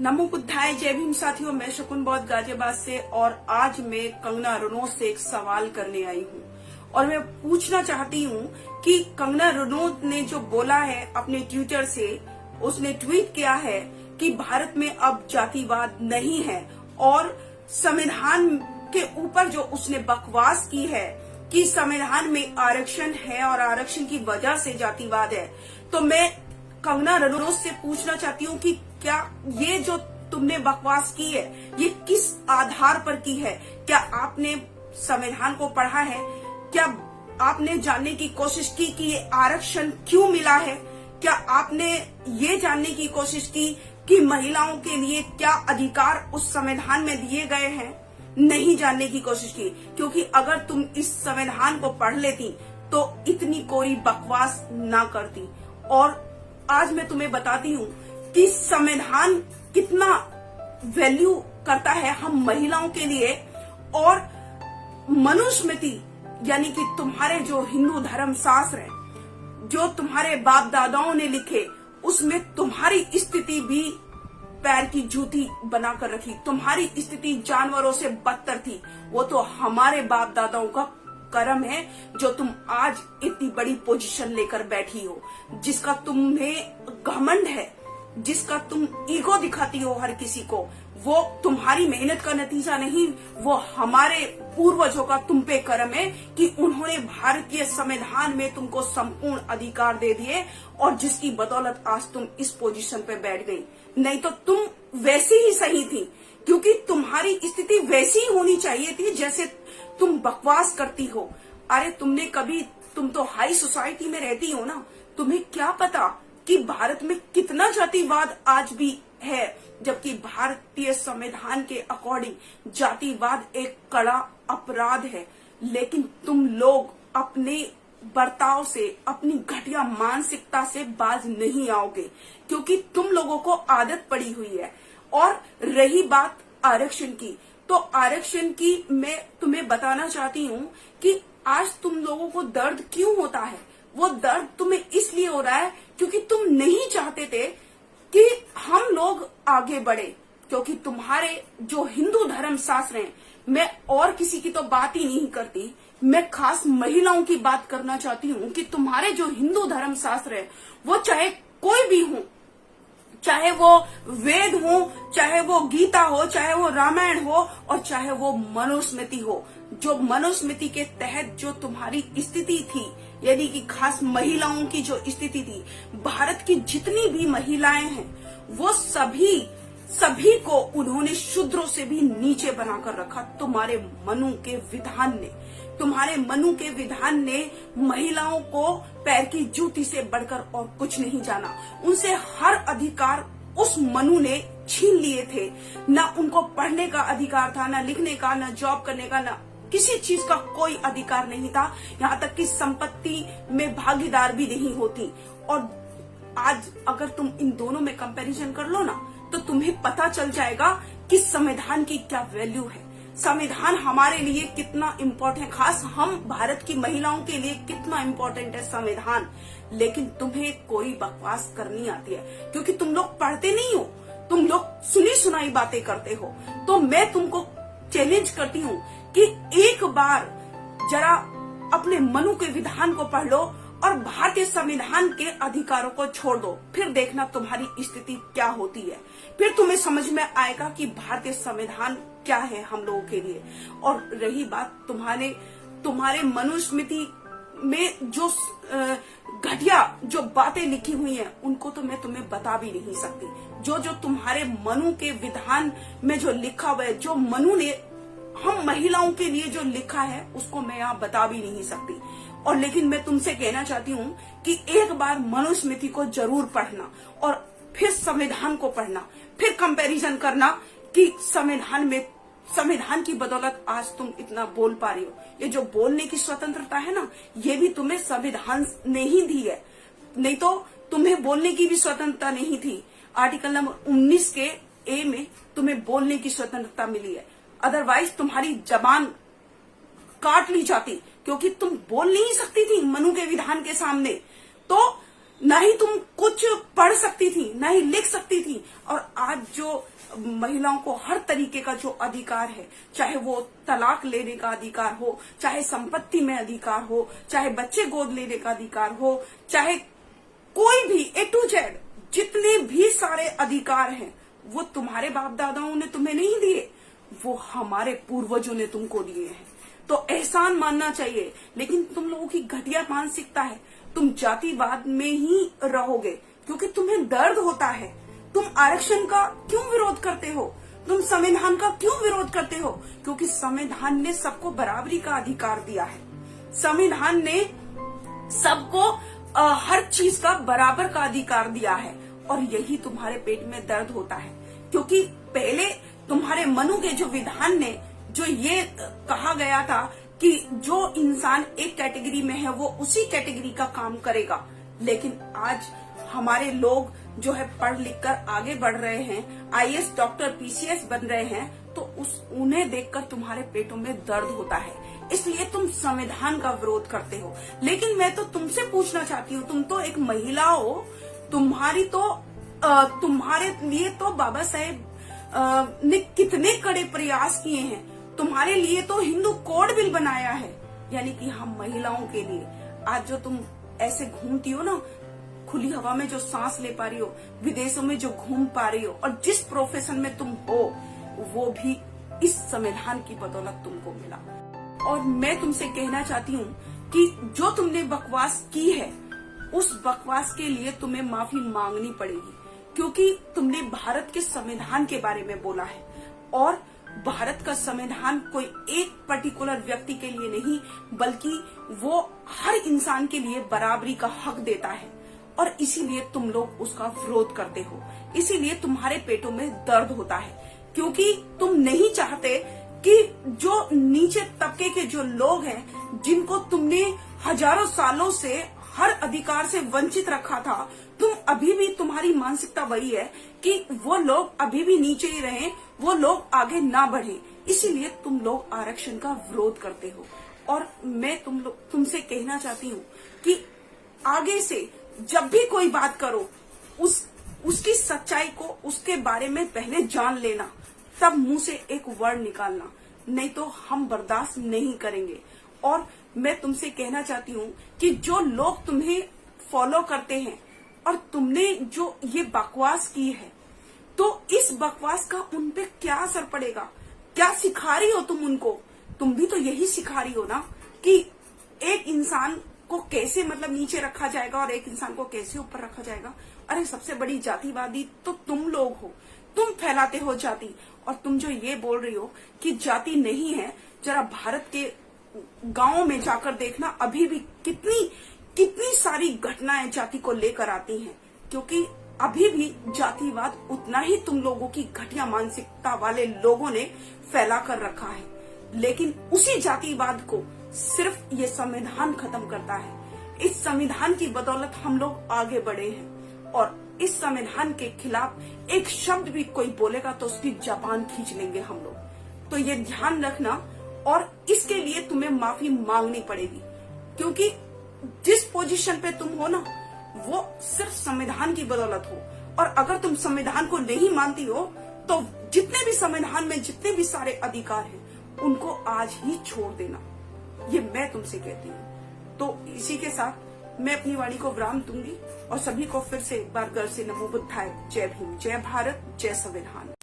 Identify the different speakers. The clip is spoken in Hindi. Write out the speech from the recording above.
Speaker 1: नमो बुद्धाय। जय भीम साथियों, मैं शकुन बौद्ध गाजियाबाद से और आज मैं कंगना रनौत से एक सवाल करने आई हूँ और मैं पूछना चाहती हूँ कि कंगना रनौत ने जो बोला है अपने ट्विटर से, उसने ट्वीट किया है कि भारत में अब जातिवाद नहीं है और संविधान के ऊपर जो उसने बकवास की है कि संविधान में आरक्षण है और आरक्षण की वजह से जातिवाद है, तो मैं कंगना रनौत से पूछना चाहती हूँ कि क्या ये जो तुमने बकवास की है ये किस आधार पर की है? क्या आपने संविधान को पढ़ा है? क्या आपने जानने की कोशिश की कि ये आरक्षण क्यों मिला है? क्या आपने ये जानने की कोशिश की कि महिलाओं के लिए क्या अधिकार उस संविधान में दिए गए हैं? नहीं जानने की कोशिश की, क्योंकि अगर तुम इस संविधान को पढ़ लेती तो इतनी कोई बकवास ना करती। और आज मैं तुम्हें बताती हूँ कि संविधान कितना वैल्यू करता है हम महिलाओं के लिए। और मनुस्मृति यानी कि तुम्हारे जो हिंदू धर्म शास्त्र है, जो तुम्हारे बाप दादाओं ने लिखे, उसमें तुम्हारी स्थिति भी पैर की जूती बनाकर रखी। तुम्हारी स्थिति जानवरों से बदतर थी। वो तो हमारे बाप दादाओं का कर्म है जो तुम आज इतनी बड़ी पोजीशन लेकर बैठी हो, जिसका तुम्हें घमंड है, जिसका तुम ईगो दिखाती हो हर किसी को। वो तुम्हारी मेहनत का नतीजा नहीं, वो हमारे पूर्वजों का तुम पे कर्म है कि उन्होंने भारतीय संविधान में तुमको संपूर्ण अधिकार दे दिए और जिसकी बदौलत आज तुम इस पोजीशन पे बैठ गई। नहीं तो तुम वैसी ही सही थी, क्योंकि तुम्हारी स्थिति वैसी ही होनी चाहिए थी जैसे तुम बकवास करती हो। अरे तुम तो हाई सोसाइटी में रहती हो ना, तुम्हें क्या पता कि भारत में कितना जातिवाद आज भी है, जबकि भारतीय संविधान के अकॉर्डिंग जातिवाद एक कड़ा अपराध है। लेकिन तुम लोग अपने बर्ताव से, अपनी घटिया मानसिकता से बाज नहीं आओगे, क्योंकि तुम लोगों को आदत पड़ी हुई है। और रही बात आरक्षण की, तो आरक्षण की मैं तुम्हें बताना चाहती हूँ कि आज तुम लोगों को दर्द क्यों होता है। वो दर्द तुम्हें इसलिए हो रहा है क्योंकि तुम नहीं चाहते थे कि हम लोग आगे बढ़े, क्योंकि तुम्हारे जो हिंदू धर्म शास्त्र हैं, मैं और किसी की तो बात ही नहीं करती, मैं खास महिलाओं की बात करना चाहती हूँ कि तुम्हारे जो हिंदू धर्म शास्त्र है, वो चाहे कोई भी हो, चाहे वो वेद हो, चाहे वो गीता हो, चाहे वो रामायण हो और चाहे वो मनुस्मृति हो, जो मनुस्मृति के तहत जो तुम्हारी स्थिति थी, यानी कि खास महिलाओं की जो स्थिति थी, भारत की जितनी भी महिलाएं हैं वो सभी को उन्होंने शूद्रों से भी नीचे बनाकर रखा। तुम्हारे मनु के विधान ने महिलाओं को पैर की जूती से बढ़कर और कुछ नहीं जाना। उनसे हर अधिकार उस मनु ने छीन लिए थे। ना उनको पढ़ने का अधिकार था, ना लिखने का, ना जॉब करने का, ना किसी चीज का कोई अधिकार नहीं था। यहाँ तक कि संपत्ति में भागीदार भी नहीं होती। और आज अगर तुम इन दोनों में कंपैरिजन कर लो ना, तो तुम्हें पता चल जाएगा कि संविधान की क्या वैल्यू है, संविधान हमारे लिए कितना इम्पोर्टेंट है, खास हम भारत की महिलाओं के लिए कितना इम्पोर्टेंट है संविधान। लेकिन तुम्हें कोई बकवास करनी आती है, क्योंकि तुम लोग पढ़ते नहीं हो, तुम लोग सुनी सुनाई बातें करते हो। तो मैं तुमको चैलेंज करती हूँ कि एक बार जरा अपने मनु के विधान को पढ़ लो और भारतीय संविधान के अधिकारों को छोड़ दो, फिर देखना तुम्हारी स्थिति क्या होती है। फिर तुम्हें समझ में आएगा कि भारतीय संविधान क्या है हम लोगों के लिए। और रही बात तुम्हारे मनुस्मृति में जो घटिया जो बातें लिखी हुई हैं, उनको तो मैं तुम्हें बता भी नहीं सकती। जो तुम्हारे मनु के विधान में जो लिखा हुआ है, जो मनु ने हम महिलाओं के लिए जो लिखा है, उसको मैं यहाँ बता भी नहीं सकती। और लेकिन मैं तुमसे कहना चाहती हूँ कि एक बार मनुस्मृति को जरूर पढ़ना और फिर संविधान को पढ़ना, फिर कंपैरिजन करना कि संविधान की बदौलत आज तुम इतना बोल पा रही हो। ये जो बोलने की स्वतंत्रता है ना, ये भी तुम्हें संविधान ने ही दी है, नहीं तो तुम्हें बोलने की भी स्वतंत्रता नहीं थी। आर्टिकल नंबर 19 के ए में तुम्हें बोलने की स्वतंत्रता मिली है, अदरवाइज तुम्हारी जबान काट ली जाती, क्योंकि तुम बोल नहीं सकती थी मनु के विधान के सामने। तो न ही तुम कुछ पढ़ सकती थी, न ही लिख सकती थी। और आज जो महिलाओं को हर तरीके का जो अधिकार है, चाहे वो तलाक लेने का अधिकार हो, चाहे संपत्ति में अधिकार हो, चाहे बच्चे गोद लेने का अधिकार हो, चाहे कोई भी A to Z जितने भी सारे अधिकार हैं, वो तुम्हारे बाप दादाओं ने तुम्हें नहीं दिए, वो हमारे पूर्वजों ने तुमको दिए हैं। तो एहसान मानना चाहिए। लेकिन तुम लोगों की घटिया मानसिकता है, तुम जातिवाद में ही रहोगे क्योंकि तुम्हें दर्द होता है। तुम आरक्षण का क्यों विरोध करते हो? तुम संविधान का क्यों विरोध करते हो? क्योंकि संविधान ने सबको बराबरी का अधिकार दिया है। संविधान ने सबको हर चीज का बराबर का अधिकार दिया है, और यही तुम्हारे पेट में दर्द होता है। क्योंकि पहले तुम्हारे मनु के जो विधान ने जो ये कहा गया था कि जो इंसान एक कैटेगरी में है वो उसी कैटेगरी का काम करेगा, लेकिन आज हमारे लोग जो है पढ़ लिख कर आगे बढ़ रहे हैं, आईएएस, डॉक्टर, PCS बन रहे हैं, तो उन्हें देखकर तुम्हारे पेटों में दर्द होता है, इसलिए तुम संविधान का विरोध करते हो। लेकिन मैं तो तुमसे पूछना चाहती हूँ, तुम तो एक महिला हो, तुम्हारे लिए तो बाबा साहेब ने कितने कड़े प्रयास किए हैं। तुम्हारे लिए तो हिंदू कोड बिल बनाया है, यानी कि हम महिलाओं के लिए। आज जो तुम ऐसे घूमती हो ना, खुली हवा में जो सांस ले पा रही हो, विदेशों में जो घूम पा रही हो, और जिस प्रोफेशन में तुम हो, वो भी इस संविधान की बदौलत तुमको मिला। और मैं तुमसे कहना चाहती हूँ कि जो तुमने बकवास की है, उस बकवास के लिए तुम्हें माफी मांगनी पड़ेगी, क्योंकि तुमने भारत के संविधान के बारे में बोला है, और भारत का संविधान कोई एक पर्टिकुलर व्यक्ति के लिए नहीं, बल्कि वो हर इंसान के लिए बराबरी का हक देता है, और इसीलिए तुम लोग उसका विरोध करते हो। इसीलिए तुम्हारे पेटों में दर्द होता है, क्योंकि तुम नहीं चाहते कि जो नीचे तबके के जो लोग हैं, जिनको तुमने हजारों सालों से हर अधिकार से वंचित रखा था, तुम अभी भी, तुम्हारी मानसिकता वही है कि वो लोग अभी भी नीचे ही रहें, वो लोग आगे ना बढ़े, इसीलिए तुम लोग आरक्षण का विरोध करते हो। और मैं तुमसे कहना चाहती हूँ कि आगे से जब भी कोई बात करो, उसकी सच्चाई को, उसके बारे में पहले जान लेना, तब मुंह से एक वर्ड निकालना, नहीं तो हम बर्दाश्त नहीं करेंगे। और मैं तुमसे कहना चाहती हूँ कि जो लोग तुम्हें फॉलो करते हैं और तुमने जो ये बकवास की है, तो इस बकवास का उन पे क्या असर पड़ेगा? क्या सिखा रही हो तुम उनको? तुम भी तो यही सिखा रही हो ना कि एक इंसान को कैसे मतलब नीचे रखा जाएगा और एक इंसान को कैसे ऊपर रखा जाएगा। अरे सबसे बड़ी जातिवादी तो तुम लोग हो, तुम फैलाते हो जाति। और तुम जो ये बोल रही हो कि जाति नहीं है, जरा भारत के गांवों में जाकर देखना, अभी भी कितनी सारी घटनाएं जाति को लेकर आती हैं, क्योंकि अभी भी जातिवाद उतना ही तुम लोगों की घटिया मानसिकता वाले लोगों ने फैला कर रखा है। लेकिन उसी जातिवाद को सिर्फ ये संविधान खत्म करता है। इस संविधान की बदौलत हम लोग आगे बढ़े हैं, और इस संविधान के खिलाफ एक शब्द भी कोई बोलेगा तो उसकी जबान खींच लेंगे हम लोग। तो ये ध्यान रखना, और इसके लिए तुम्हें माफी मांगनी पड़ेगी, क्योंकि जिस पोजीशन पे तुम हो ना, वो सिर्फ संविधान की बदौलत हो। और अगर तुम संविधान को नहीं मानती हो, तो जितने भी संविधान में जितने भी सारे अधिकार हैं, उनको आज ही छोड़ देना, ये मैं तुमसे कहती हूँ। तो इसी के साथ मैं अपनी वाणी को विराम दूंगी, और सभी को फिर से एक बार गर्व से नमो बुद्धाय, जय भीम, जय भारत, जय संविधान।